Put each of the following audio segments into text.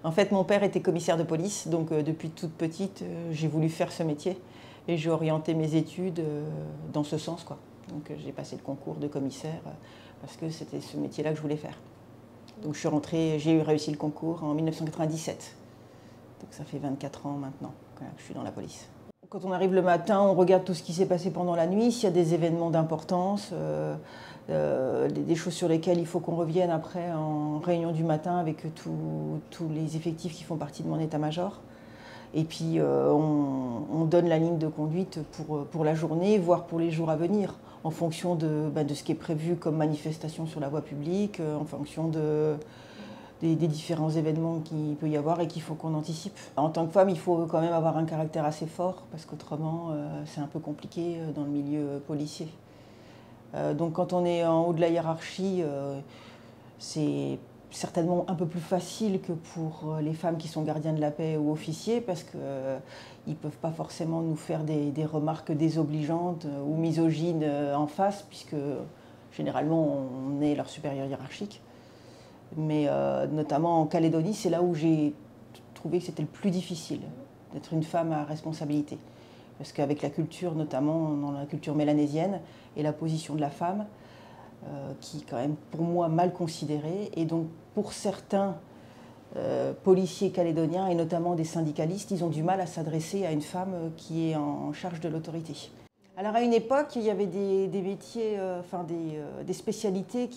En fait, mon père était commissaire de police, donc depuis toute petite, j'ai voulu faire ce métier et j'ai orienté mes études dans ce sens, quoi. Donc j'ai passé le concours de commissaire parce que c'était ce métier-là que je voulais faire. Donc je suis rentrée, j'ai réussi le concours en 1997. Donc ça fait 24 ans maintenant que je suis dans la police. Quand on arrive le matin, on regarde tout ce qui s'est passé pendant la nuit, s'il y a des événements d'importance, des choses sur lesquelles il faut qu'on revienne après en réunion du matin avec tous les effectifs qui font partie de mon état-major. Et puis on donne la ligne de conduite pour la journée, voire pour les jours à venir, en fonction de ce qui est prévu comme manifestation sur la voie publique, en fonction des différents événements qu'il peut y avoir et qu'il faut qu'on anticipe. En tant que femme, il faut quand même avoir un caractère assez fort, parce qu'autrement, c'est un peu compliqué dans le milieu policier. Donc quand on est en haut de la hiérarchie, c'est certainement un peu plus facile que pour les femmes qui sont gardiens de la paix ou officiers, parce qu'ils ne peuvent pas forcément nous faire des remarques désobligeantes ou misogynes en face, puisque généralement on est leur supérieur hiérarchique. Mais notamment en Calédonie, c'est là où j'ai trouvé que c'était le plus difficile d'être une femme à responsabilité. Parce qu'avec la culture, notamment dans la culture mélanésienne, et la position de la femme, qui est quand même pour moi mal considérée, et donc pour certains policiers calédoniens, et notamment des syndicalistes, ils ont du mal à s'adresser à une femme qui est en charge de l'autorité. Alors à une époque, il y avait des métiers, des spécialités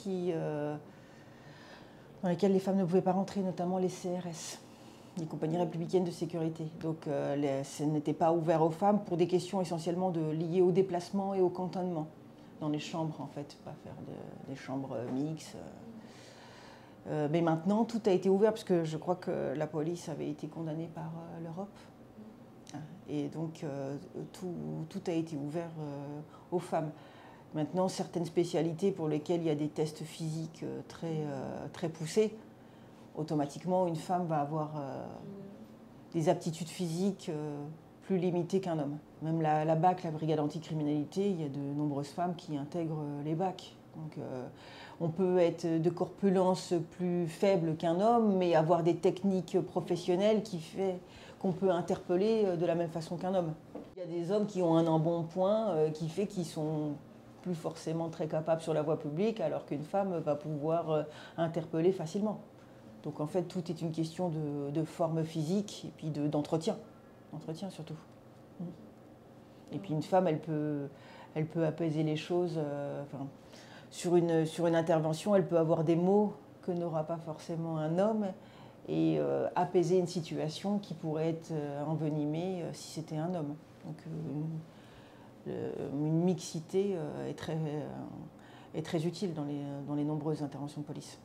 dans lesquelles les femmes ne pouvaient pas rentrer, notamment les CRS, les compagnies républicaines de sécurité. Donc ce n'était pas ouvert aux femmes pour des questions essentiellement liées au déplacement et au cantonnement dans les chambres, en fait, pas faire des chambres mixtes. Mais maintenant, tout a été ouvert, parce que je crois que la police avait été condamnée par l'Europe. Et donc tout a été ouvert aux femmes. Maintenant, certaines spécialités pour lesquelles il y a des tests physiques très poussés, automatiquement, une femme va avoir des aptitudes physiques plus limitées qu'un homme. Même la BAC, la brigade anticriminalité, il y a de nombreuses femmes qui intègrent les BAC. Donc, on peut être de corpulence plus faible qu'un homme, mais avoir des techniques professionnelles qui fait qu'on peut interpeller de la même façon qu'un homme. Il y a des hommes qui ont un embonpoint qui fait qu'ils sont plus forcément très capables sur la voie publique, alors qu'une femme va pouvoir interpeller facilement. Donc en fait, tout est une question de forme physique et puis d'entretien. D'entretien surtout. Et puis une femme, elle peut apaiser les choses. Sur une intervention, elle peut avoir des mots que n'aura pas forcément un homme et apaiser une situation qui pourrait être envenimée si c'était un homme. Donc une mixité est très utile dans les nombreuses interventions de police.